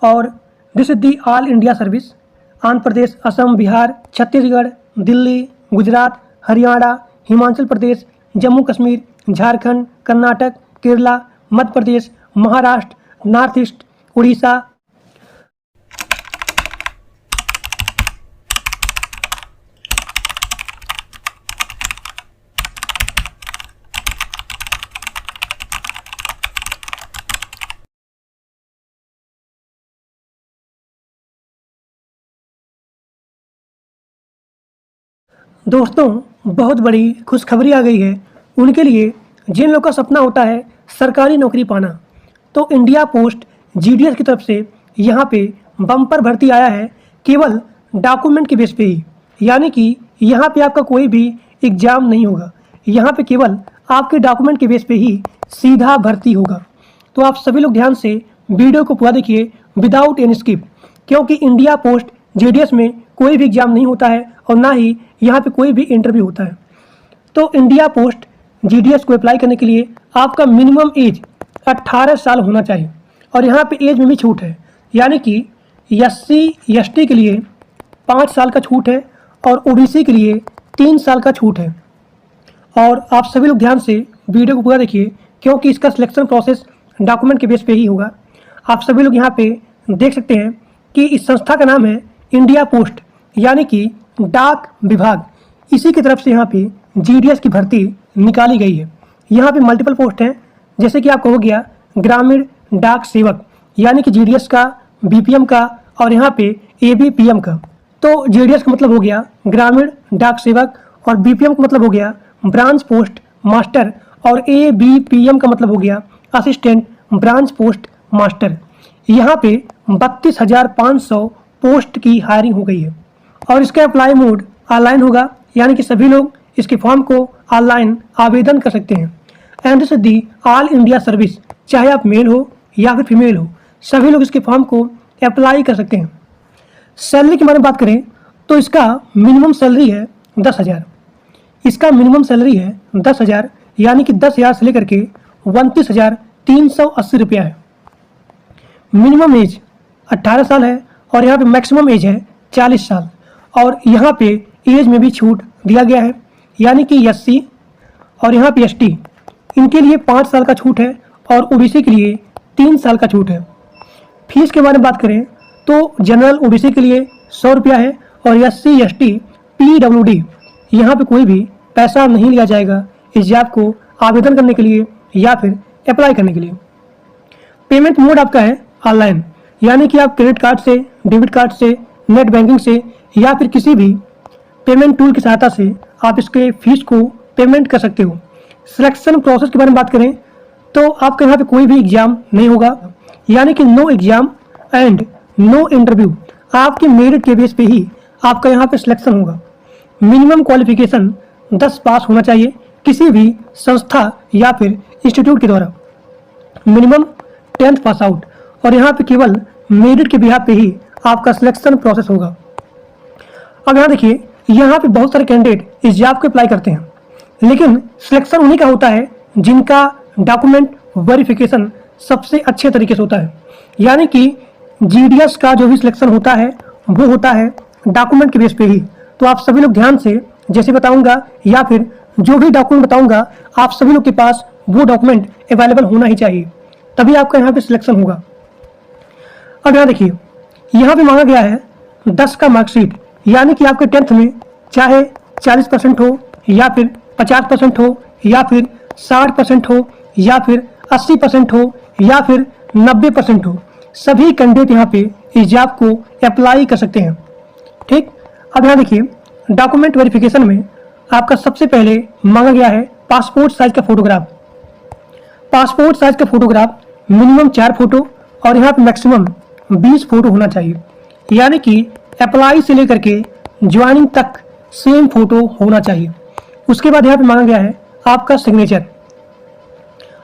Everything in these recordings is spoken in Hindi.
और this is the all India service. Andhra Pradesh, Assam, Bihar, Chhattisgarh, Delhi, Gujarat, Haryana, Himachal Pradesh, Jammu Kashmir, Jharkhand, Karnataka, Kerala, Madhya Pradesh, Maharashtra, north east, Orissa. दोस्तों, बहुत बड़ी खुशखबरी आ गई है उनके लिए जिन लोगों का सपना होता है सरकारी नौकरी पाना। तो इंडिया पोस्ट जीडीएस की तरफ से यहाँ पे बम्पर भर्ती आया है केवल डॉक्यूमेंट के बेस पे ही, यानी कि यहाँ पे आपका कोई भी एग्जाम नहीं होगा। यहाँ पे केवल आपके डॉक्यूमेंट के बेस पे ही सीधा भर्ती होगा। तो आप सभी लोग ध्यान से वीडियो को पूरा देखिए विदाउट एनी स्किप, क्योंकि इंडिया पोस्ट जीडीएस में कोई भी एग्जाम नहीं होता है और ना ही यहाँ पे कोई भी इंटरव्यू होता है। तो इंडिया पोस्ट जीडीएस को अप्लाई करने के लिए आपका मिनिमम एज 18 साल होना चाहिए और यहाँ पे एज में भी छूट है, यानी कि SC ST के लिए 5 साल का छूट है और ओबीसी के लिए 3 साल का छूट है। और आप सभी लोग ध्यान से वीडियो को पूरा देखिए, क्योंकि इसका सिलेक्शन प्रोसेस डॉक्यूमेंट के बेस पे ही होगा। आप सभी लोग यहाँ पे देख सकते हैं कि इस संस्था का नाम है इंडिया पोस्ट, यानी कि डाक विभाग। इसी की तरफ से यहाँ पे जीडीएस की भर्ती निकाली गई है। यहाँ पे मल्टीपल पोस्ट हैं, जैसे कि आपको हो गया ग्रामीण डाक सेवक, यानी कि जीडीएस का, बीपीएम का और यहाँ पे एबीपीएम का। तो जीडीएस का मतलब हो गया ग्रामीण डाक सेवक और बीपीएम का मतलब हो गया ब्रांच पोस्ट मास्टर और एबीपीएम का मतलब हो गया असिस्टेंट ब्रांच पोस्ट मास्टर। यहाँ पे 32,500 पोस्ट की हायरिंग हो गई है और इसका अप्लाई मोड ऑनलाइन होगा, यानी कि सभी लोग इसके फॉर्म को ऑनलाइन आवेदन कर सकते हैं। And this is the all India service, चाहे आप मेल हो या फिर फीमेल हो, सभी लोग इसके फॉर्म को अप्लाई कर सकते हैं। सैलरी के बारे में बात करें तो इसका मिनिमम सैलरी है 10,000। इसका मिनिमम सैलरी है 10,000, यानी कि 10,000 से लेकर के 29,380 रुपया है। मिनिमम एज 18 साल है और यहाँ पे मैक्सिमम एज है 40 साल और यहाँ पे एज में भी छूट दिया गया है, यानी कि SC और यहाँ पे ST इनके लिए 5 साल का छूट है और ओबीसी के लिए 3 साल का छूट है। फीस के बारे में बात करें तो जनरल ओबीसी के लिए 100 रुपया है और SC ST PWD यहाँ पे कोई भी पैसा नहीं लिया जाएगा इस जॉब को आवेदन करने के लिए या फिर अप्लाई करने के लिए। पेमेंट मोड आपका है ऑनलाइन, यानी कि आप क्रेडिट कार्ड से, डेबिट कार्ड से, नेट बैंकिंग से या फिर किसी भी पेमेंट टूल की सहायता से आप इसके फीस को पेमेंट कर सकते हो। सिलेक्शन प्रोसेस के बारे में बात करें तो आपके यहाँ पे कोई भी एग्जाम नहीं होगा, यानी कि no exam and no interview. आपके मेरिट के बेस पे ही आपका यहाँ पे सिलेक्शन होगा। मिनिमम क्वालिफिकेशन 10 पास होना चाहिए किसी भी संस्था या फिर इंस्टीट्यूट के द्वारा, मिनिमम 10th पास आउट, और यहाँ पे केवल मेरिट के बिहाफ पे ही आपका सिलेक्शन प्रोसेस होगा। अब यहाँ देखिए, यहाँ पे बहुत सारे कैंडिडेट इस जॉब को अप्लाई करते हैं, लेकिन सिलेक्शन उन्हीं का होता है जिनका डॉक्यूमेंट वेरिफिकेशन सबसे अच्छे तरीके से होता है। यानी कि जीडीएस का जो भी सिलेक्शन होता है वो होता है डॉक्यूमेंट के बेस पे ही। तो आप सभी लोग ध्यान से जैसे बताऊंगा या फिर जो भी डॉक्यूमेंट बताऊंगा आप सभी लोग के पास वो डॉक्यूमेंट अवेलेबल होना ही चाहिए, तभी आपका यहाँ पे सिलेक्शन होगा। अब यहाँ देखिए, यहाँ पे मांगा गया है 10 का मार्कशीट, यानी कि आपके 10th में चाहे 40% हो या फिर 50% हो या फिर 60% हो या फिर 80% हो या फिर 90% हो, सभी कैंडिडेट यहाँ पे इस जॉब को अप्लाई कर सकते हैं। ठीक, अब यहाँ देखिए, डॉक्यूमेंट वेरिफिकेशन में आपका सबसे पहले मांगा गया है पासपोर्ट साइज का फोटोग्राफ। पासपोर्ट साइज का फोटोग्राफ मिनिमम 4 फोटो और यहाँ पे मैक्सिमम 20 फोटो होना चाहिए, यानी कि अप्लाई से लेकर के ज्वाइनिंग तक सेम फोटो होना चाहिए। उसके बाद यहाँ पे मांगा गया है आपका सिग्नेचर।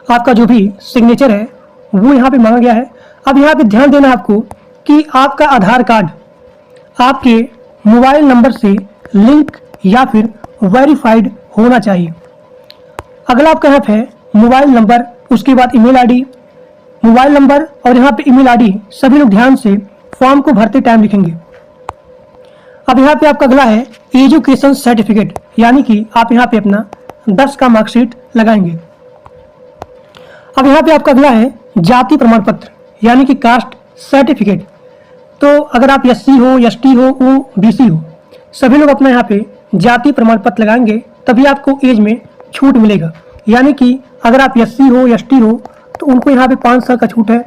आपका जो भी सिग्नेचर है वो यहाँ पे मांगा गया है। अब यहाँ पे ध्यान देना आपको कि आपका आधार कार्ड आपके मोबाइल नंबर से लिंक या फिर वेरीफाइड होना चाहिए। अगला आपका यहाँ पे है मोबाइल नंबर, उसके बाद ईमेल आईडी, मोबाइल नंबर और यहाँ पे ईमेल आईडी सभी लोग ध्यान से फॉर्म को भरते टाइम लिखेंगे। अब यहाँ पे आपका अगला है एजुकेशन सर्टिफिकेट, यानी कि आप यहाँ पे अपना 10 का मार्कशीट लगाएंगे। अब यहाँ पे आपका अगला है जाति प्रमाण पत्र, यानी कि कास्ट सर्टिफिकेट। तो अगर आप SC हो, ST हो, OBC हो, सभी लोग अपना यहाँ पे जाति प्रमाण पत्र लगाएंगे, तभी आपको एज में छूट मिलेगा। यानी कि अगर आप SC हो, ST हो, तो उनको यहाँ पे 5 साल का छूट है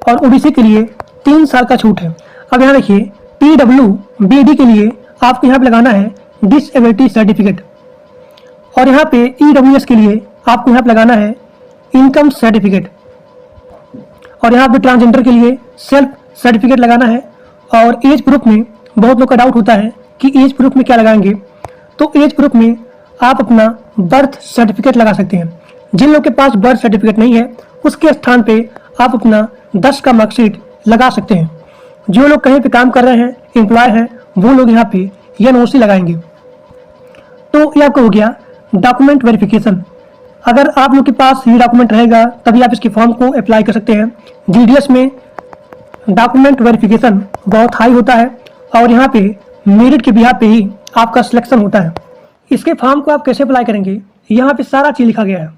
और OBC के लिए 3 साल का छूट है। अब यहाँ देखिए PWBD के लिए आपको यहाँ पे लगाना है डिसेबिलिटी सर्टिफिकेट, और यहाँ पे EWS के लिए आपको यहाँ पे लगाना है इनकम सर्टिफिकेट, और यहाँ पे ट्रांसजेंडर के लिए सेल्फ सर्टिफिकेट लगाना है। और एज प्रूफ में बहुत लोग का डाउट होता है कि एज प्रूफ में क्या लगाएंगे, तो एज प्रूफ में आप अपना बर्थ सर्टिफिकेट लगा सकते हैं। जिन लोग के पास बर्थ सर्टिफिकेट नहीं है, उसके स्थान पे आप अपना 10 का मार्कशीट लगा सकते हैं। जो लोग कहीं पे काम कर रहे हैं, एम्प्लॉय हैं, वो लोग यहाँ पे NOC लगाएंगे। तो ये आपका हो गया डॉक्यूमेंट वेरिफिकेशन। अगर आप लोग के पास ये डॉक्यूमेंट रहेगा तभी आप इसके फॉर्म को अप्लाई कर सकते हैं। GDS में डॉक्यूमेंट वेरिफिकेशन बहुत हाई होता है और यहाँ पे मेरिट के बिहाफ पे ही आपका सिलेक्शन होता है। इसके फॉर्म को आप कैसे अप्लाई करेंगे, यहाँ पे सारा चीज लिखा गया है।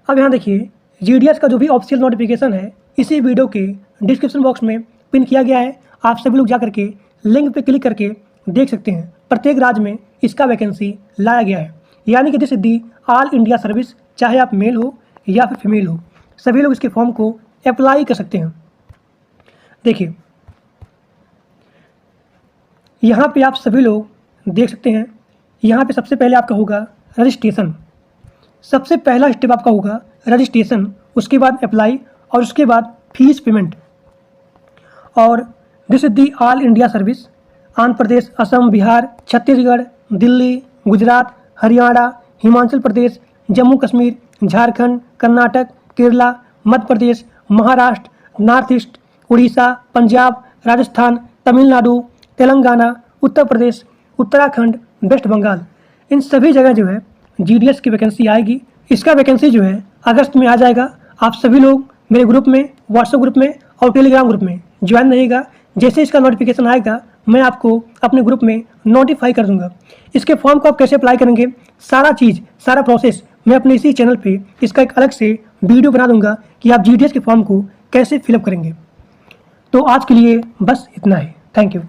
अब यहाँ देखिए GDS का जो भी ऑफिशियल नोटिफिकेशन है इसी वीडियो के डिस्क्रिप्शन बॉक्स में पिन किया गया है। आप सभी लोग जा करके लिंक पे क्लिक करके देख सकते हैं। प्रत्येक राज्य में इसका वैकेंसी लाया गया है, यानी कि सिद्धि ऑल इंडिया सर्विस, चाहे आप मेल हो या फिर फीमेल हो, सभी लोग इसके फॉर्म को अप्लाई कर सकते हैं। देखिए यहाँ पे आप सभी लोग देख सकते हैं, यहाँ पे सबसे पहले आपका होगा रजिस्ट्रेशन। सबसे पहला स्टेप आपका होगा रजिस्ट्रेशन, उसके बाद अप्लाई और उसके बाद फीस पेमेंट। और this is the all India service Andhra Pradesh, Assam, Bihar, Chhattisgarh, Delhi, Gujarat, Haryana, Himachal Pradesh, Jammu Kashmir, Jharkhand, Karnataka, Kerala, Madhya Pradesh, Maharashtra, north east, Orissa, Punjab, Rajasthan, Tamil Nadu, Telangana, Uttar Pradesh, Uttarakhand, west Bengal, इन सभी जगह जो है GDS की वैकेंसी आएगी। इसका वैकेंसी जो है अगस्त में आ जाएगा। आप सभी लोग मेरे ग्रुप में, व्हाट्सएप ग्रुप में और टेलीग्राम ग्रुप में ज्वाइन रहिएगा। जैसे इसका नोटिफिकेशन आएगा मैं आपको अपने ग्रुप में नोटिफाई कर दूंगा। इसके फॉर्म को आप कैसे अप्लाई करेंगे, सारा चीज़, सारा प्रोसेस मैं अपने इसी चैनल पे इसका एक अलग से वीडियो बना दूंगा कि आप GDS के फॉर्म को कैसे फिलअप करेंगे। तो आज के लिए बस इतना ही। Thank you.